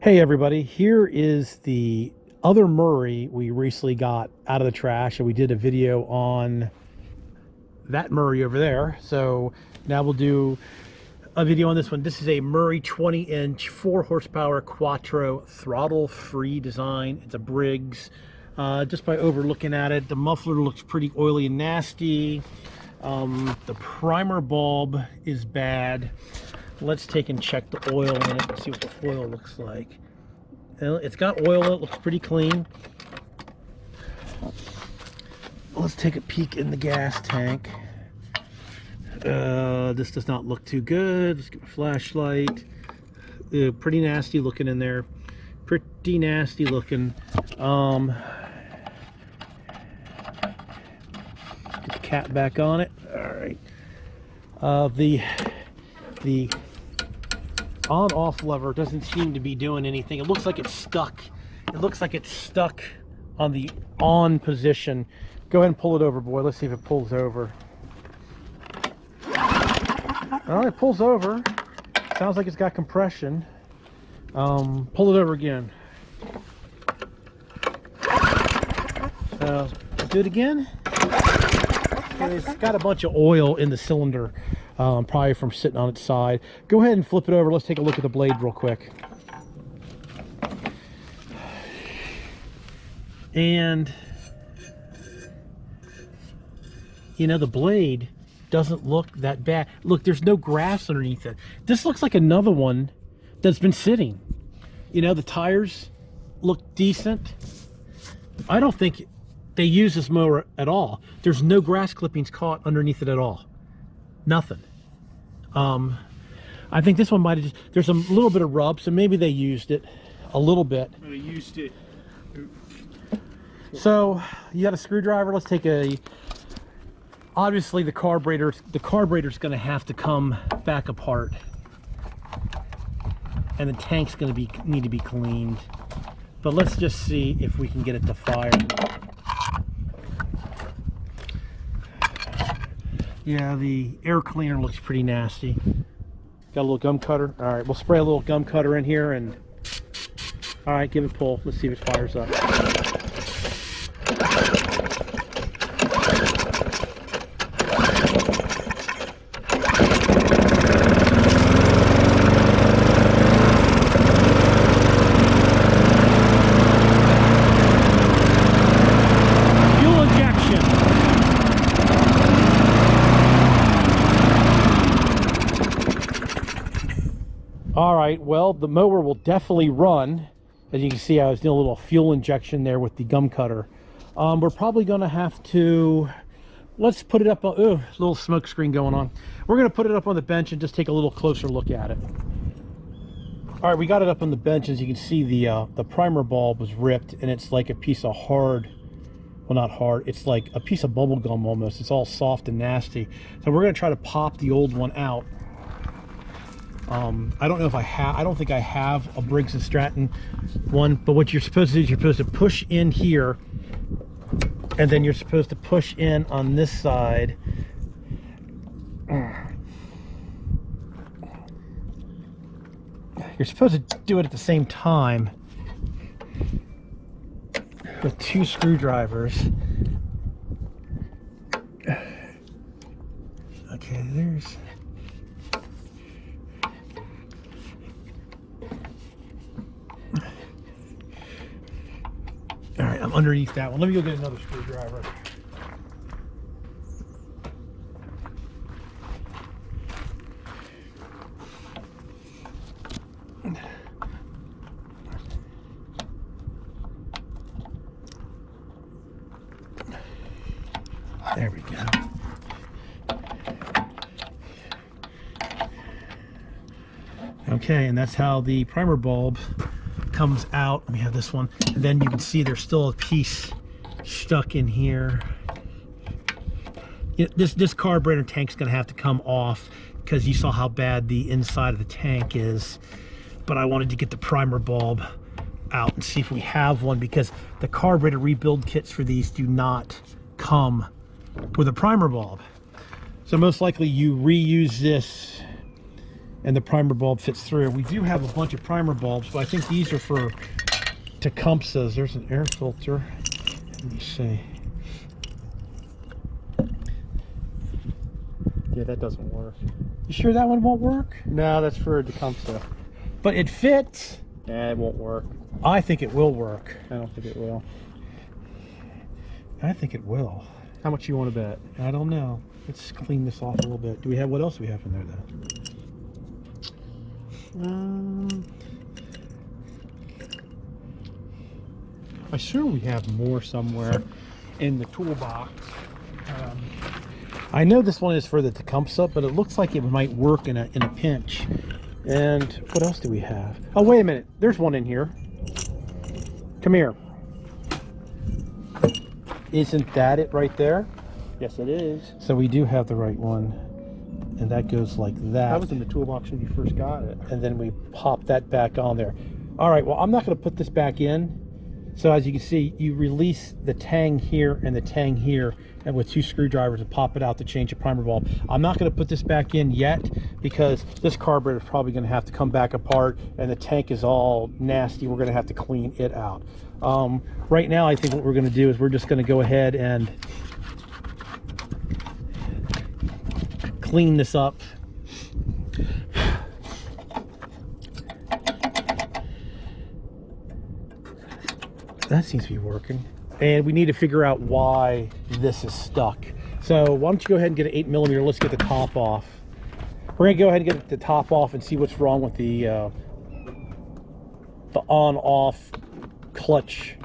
Hey everybody, here is the other Murray we recently got out of the trash, and we did a video on that Murray over there. So now we'll do a video on this one. This is a Murray 20-inch 4-horsepower Quattro throttle-free design. It's a Briggs. Just by overlooking at it, the muffler looks pretty oily and nasty. The primer bulb is bad. Let's take and check the oil in it and see what the oil looks like. It's got oil in it, looks pretty clean. Let's take a peek in the gas tank. This does not look too good. Let's get a flashlight. Pretty nasty looking in there. Pretty nasty looking. Get the cap back on it. All right. The on-off lever doesn't seem to be doing anything. It looks like it's stuck. It looks like it's stuck on the on position. Go ahead and pull it over, boy. Let's see if it pulls over. All right, it pulls over. Sounds like it's got compression. Pull it over again. Do it again. Okay, it's got a bunch of oil in the cylinder. Probably from sitting on its side. Go ahead and flip it over. Let's take a look at the blade real quick. And you know, the blade doesn't look that bad. Look, there's no grass underneath it. This looks like another one that's been sitting. You know, the tires look decent. I don't think they use this mower at all. There's no grass clippings caught underneath it at all. Nothing. I think this one might have just, there's a little bit of rub, so maybe they used it a little bit. They used it. So you got a screwdriver. Let's take a, obviously the carburetor's going to have to come back apart, and the tank's going to need to be cleaned. But let's just see if we can get it to fire. Yeah, the air cleaner looks pretty nasty. Got a little gum cutter. All right, we'll spray a little gum cutter in here and, all right, give it a pull. Let's see if it fires up. Fuel injection. All right, well, the mower will definitely run. As you can see, I was doing a little fuel injection there with the gum cutter. We're probably going to have to, let's put it up on, ooh, little smoke screen going on. We're going to put it up on the bench and just take a little closer look at it. All right, we got it up on the bench. As you can see, the primer bulb was ripped, and it's like a piece of hard, well, not hard, it's like a piece of bubble gum almost. It's all soft and nasty. So we're going to try to pop the old one out. I don't know if I don't think I have a Briggs & Stratton one, but what you're supposed to do is you're supposed to push in here, and then you're supposed to push in on this side. You're supposed to do it at the same time with 2 screwdrivers. Okay, there's... All right, I'm underneath that one. Let me go get another screwdriver. There we go. Okay, and that's how the primer bulb comes out. Let me have this one, and then you can see there's still a piece stuck in here. This carburetor tank's gonna have to come off because you saw how bad the inside of the tank is. But I wanted to get the primer bulb out and see if we have one, because the carburetor rebuild kits for these do not come with a primer bulb. So most likely you reuse this and the primer bulb fits through. We do have a bunch of primer bulbs, but I think these are for Tecumsehs. There's an air filter. Let me see. Yeah, that doesn't work. You sure that one won't work? No, that's for a Tecumseh. But it fits. Yeah, it won't work. I think it will work. I don't think it will. I think it will. How much you want to bet? I don't know. Let's clean this off a little bit. Do we have, what else do we have in there then? I'm sure we have more somewhere in the toolbox. I know this one is for the Tecumseh, but it looks like it might work in a pinch. And what else do we have? Oh, wait a minute. There's one in here. Come here. Isn't that it right there? Yes, it is. So we do have the right one. And that goes like that. That was in the toolbox when you first got it. And then we pop that back on there. All right, well, I'm not going to put this back in. So as you can see, you release the tang here and the tang here, and with 2 screwdrivers and pop it out to change the primer bulb. I'm not going to put this back in yet because this carburetor is probably going to have to come back apart, and the tank is all nasty. We're going to have to clean it out. Right now, I think what we're going to do is we're just going to go ahead and clean this up. That seems to be working. And we need to figure out why this is stuck. So why don't you go ahead and get an 8mm. Let's get the top off. We're gonna go ahead and get the top off and see what's wrong with the on-off clutch,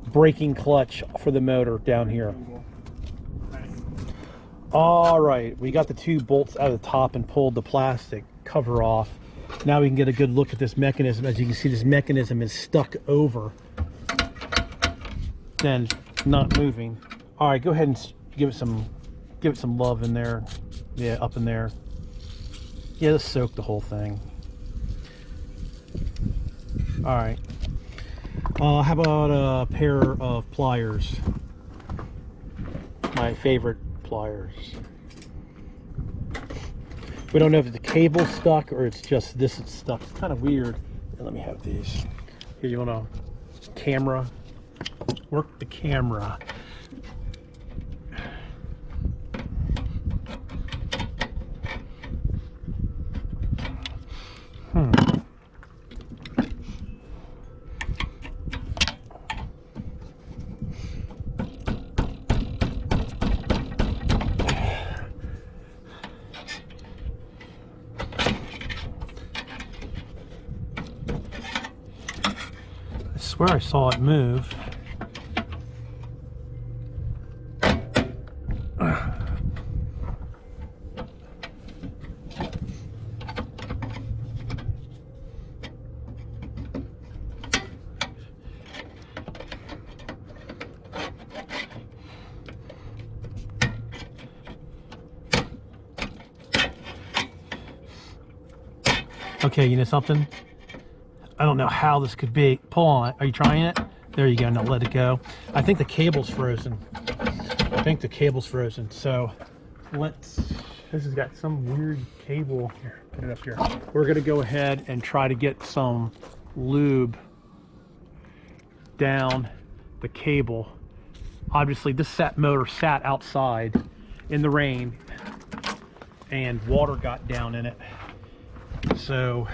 braking clutch for the motor down here. All right, we got the 2 bolts out of the top and pulled the plastic cover off. Now we can get a good look at this mechanism. As you can see, this mechanism is stuck over and not moving. All right, go ahead and give it some love in there. Yeah, up in there. Yeah, let's soak the whole thing. All right. How about a pair of pliers? My favorite pliers. We don't know if the cable's stuck or it's just this is stuck. It's kind of weird. Let me have these. Here, you want a camera? Work the camera. I swear I saw it move. Okay, you know something? I don't know how this could be. Pull on it. Are you trying it? There you go. Now let it go. I think the cable's frozen. So let's... This has got some weird cable. Here, put it up here. We're going to go ahead and try to get some lube down the cable. Obviously, this motor sat outside in the rain and water got down in it. So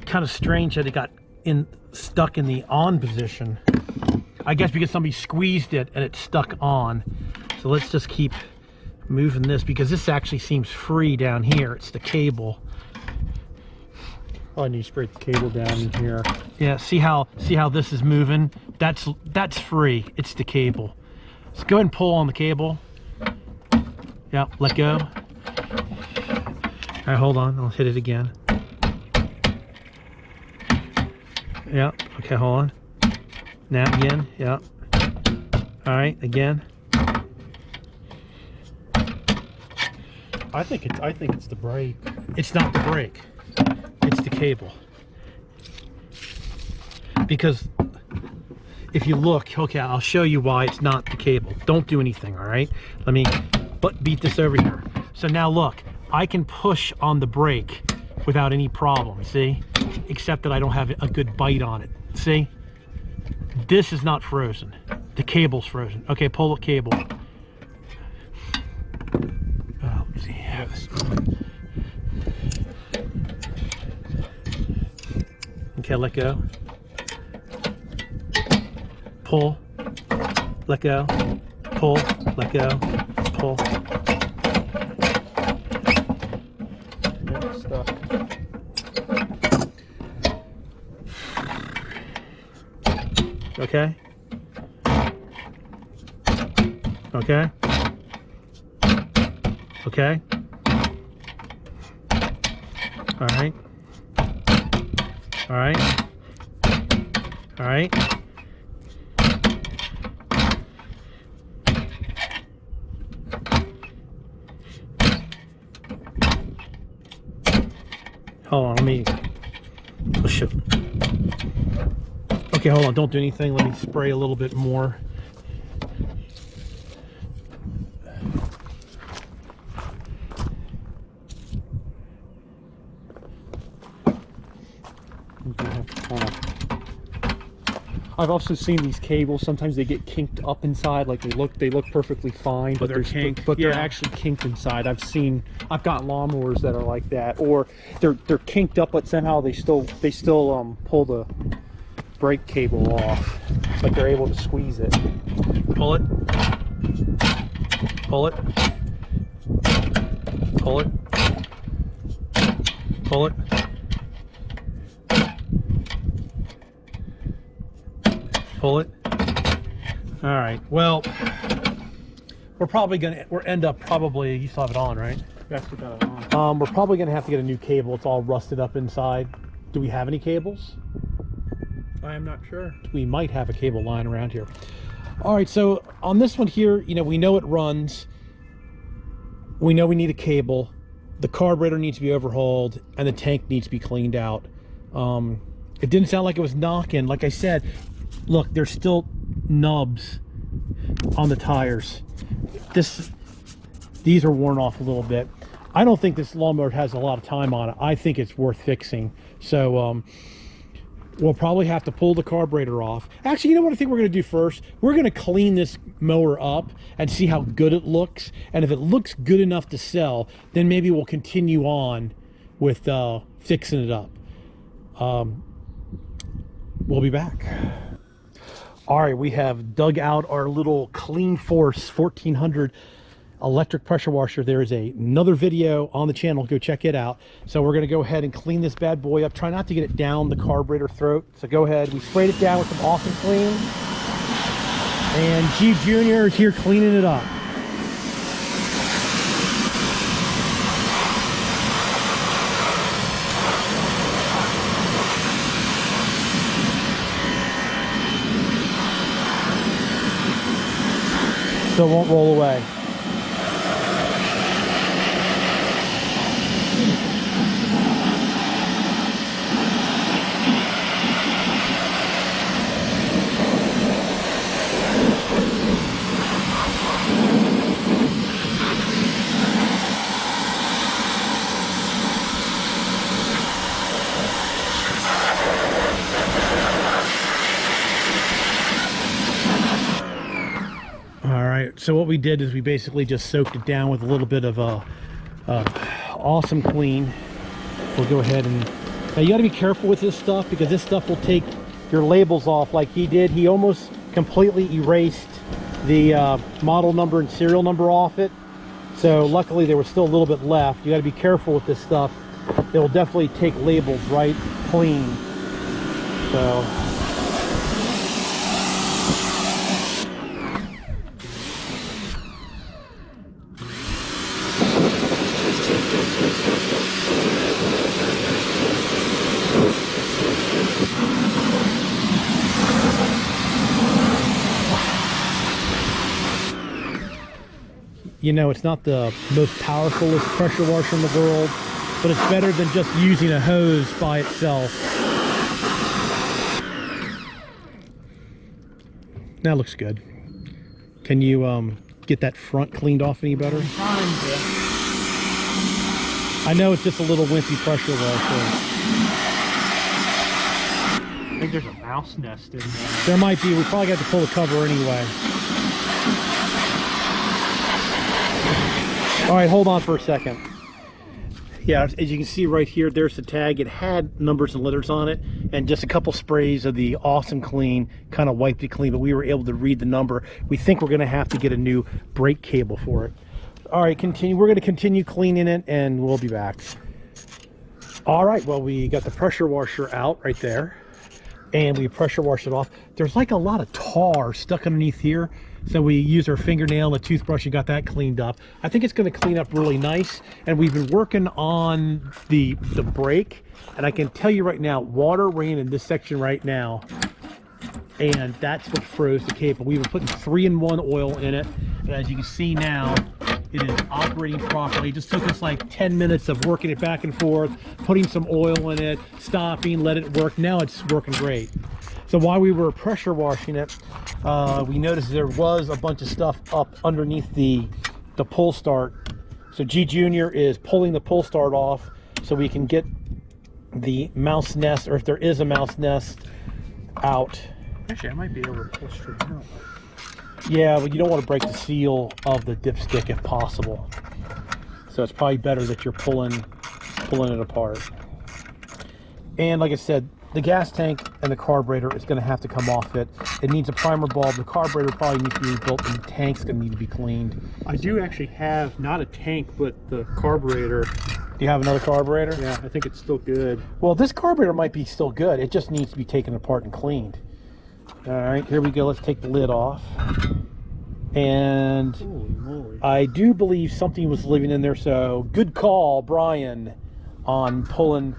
kind of strange that it got stuck in the on position. I guess because somebody squeezed it and it stuck on. So let's just keep moving this because this actually seems free down here. It's the cable. Oh, and you spray the cable down in here. Yeah, see how this is moving? That's free. It's the cable. So go ahead and pull on the cable. Yeah, let go. All right, hold on. I'll hit it again. Yeah. Okay, hold on. Now again. Yeah. All right, again. I think it's the brake. It's not the brake. It's the cable. Because if you look, okay, I'll show you why it's not the cable. Don't do anything, all right? Let me beat this over here. So now look, I can push on the brake without any problem, see? Except that I don't have a good bite on it, see? This is not frozen. The cable's frozen. Okay, pull the cable. Oh, let's see. Okay, let go. Pull. Let go. Pull. Let go. Pull. It's stuck. Okay. Okay. Okay. All right. All right. All right. Hold on, let me push it. Okay, hold on, don't do anything. Let me spray a little bit more. I've also seen these cables. Sometimes they get kinked up inside, like they look perfectly fine, but they're kinked. But they're Yeah. actually kinked inside. I've got lawnmowers that are like that, or they're kinked up, but somehow they still pull the brake cable off, but they're able to squeeze it. Pull it. Pull it. Pull it. Pull it. Pull it. All right. Well, we're end up probably. You still have it on, right? Yes, we got it on. We're probably gonna have to get a new cable. It's all rusted up inside. Do we have any cables? I am not sure. We might have a cable line around here. All right. So on this one here, you know, we know it runs. We know we need a cable. The carburetor needs to be overhauled, and the tank needs to be cleaned out. It didn't sound like it was knocking. Like I said, look, there's still nubs on the tires. These are worn off a little bit. I don't think this lawnmower has a lot of time on it. I think it's worth fixing. So we'll probably have to pull the carburetor off. Actually, you know what I think we're going to do first? We're going to clean this mower up and see how good it looks. And if it looks good enough to sell, then maybe we'll continue on with fixing it up. We'll be back. All right, we have dug out our little Clean Force 1400 electric pressure washer. There is another video on the channel. Go check it out. So we're going to go ahead and clean this bad boy up. Try not to get it down the carburetor throat. So go ahead. We sprayed it down with some Awesome Clean. And G Jr. is here cleaning it up. So it won't roll away. So what we did is we basically just soaked it down with a little bit of Awesome Clean. We'll go ahead and now you got to be careful with this stuff because this stuff will take your labels off like he did. He almost completely erased the model number and serial number off it. So luckily there was still a little bit left. You got to be careful with this stuff. It will definitely take labels right clean. So you know, it's not the most powerfulest pressure washer in the world, but it's better than just using a hose by itself. That looks good. Can you get that front cleaned off any better? I'm trying to. I know it's just a little wimpy pressure washer. I think there's a mouse nest in there. There might be. We probably got to pull the cover anyway. All right, hold on for a second. Yeah, as you can see right here, there's the tag. It had numbers and letters on it, and just a couple sprays of the Awesome Clean kind of wiped it clean, but we were able to read the number. We think we're going to have to get a new brake cable for it. All right, continue. We're going to continue cleaning it, and we'll be back. All right, well, we got the pressure washer out right there, and we pressure washed it off. There's like a lot of tar stuck underneath here, so we used our fingernail and a toothbrush and got that cleaned up. I think it's going to clean up really nice, and we've been working on the brake, and I can tell you right now, water ran in this section right now, and that's what froze the cable. We've been putting 3-in-1 oil in it, and as you can see now, it is operating properly. It just took us like 10 minutes of working it back and forth, putting some oil in it, stopping, let it work. Now it's working great. So while we were pressure washing it, we noticed there was a bunch of stuff up underneath the pull start. So G Junior is pulling the pull start off so we can get the mouse nest, or if there is a mouse nest, out. Actually, I might be able to pull straight out. Yeah, but you don't want to break the seal of the dipstick if possible. So it's probably better that you're pulling it apart. And like I said, the gas tank and the carburetor is going to have to come off it. It needs a primer bulb. The carburetor probably needs to be rebuilt, and the tank's going to need to be cleaned. I do actually have not a tank, but the carburetor. Do you have another carburetor? Yeah, I think it's still good. Well, this carburetor might be still good. It just needs to be taken apart and cleaned. All right, here we go. Let's take the lid off. And Holy moly. I do believe something was living in there, so good call, Brian, on pulling.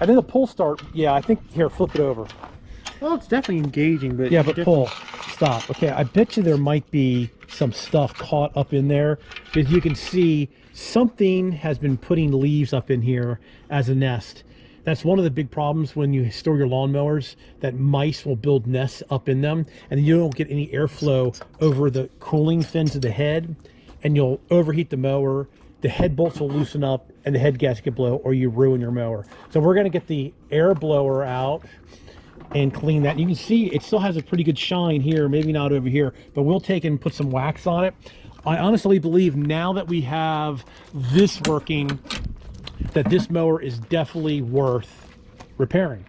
I think the pull start, yeah, I think, here, flip it over. Well, it's definitely engaging, but... Yeah, but pull. Stop. Okay, I bet you there might be some stuff caught up in there. As you can see, something has been putting leaves up in here as a nest. That's one of the big problems when you store your lawnmowers, that mice will build nests up in them, and you don't get any airflow over the cooling fins of the head, and you'll overheat the mower. The head bolts will loosen up, and the head gasket blow, or you ruin your mower. So we're going to get the air blower out and clean that. You can see it still has a pretty good shine here, maybe not over here, but we'll take and put some wax on it. I honestly believe now that we have this working, that this mower is definitely worth repairing.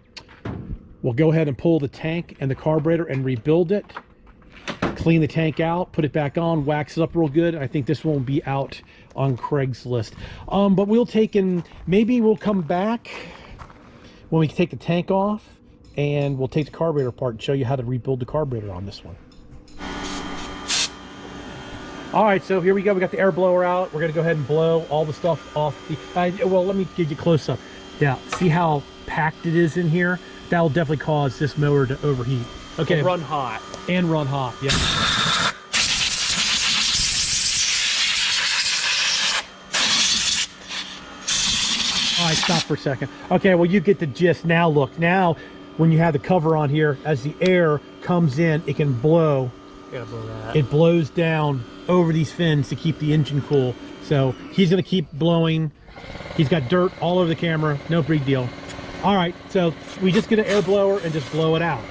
We'll go ahead and pull the tank and the carburetor and rebuild it, clean the tank out, put it back on, wax it up real good. I think this won't be out on Craigslist. But we'll take and maybe we'll come back when we take the tank off, and we'll take the carburetor apart and show you how to rebuild the carburetor on this one. All right, so here we go. We got the air blower out. We're gonna go ahead and blow all the stuff off the, well, let me give you a close up. Yeah, see how packed it is in here? That'll definitely cause this mower to overheat. Okay. Run hot. And run hot, yeah. All right, stop for a second. Okay, well, you get the gist. Now look, now when you have the cover on here, as the air comes in, it can blow. Gotta blow that. It blows down over these fins to keep the engine cool. So he's gonna keep blowing. He's got dirt all over the camera, no big deal. All right, so we just get an air blower and just blow it out.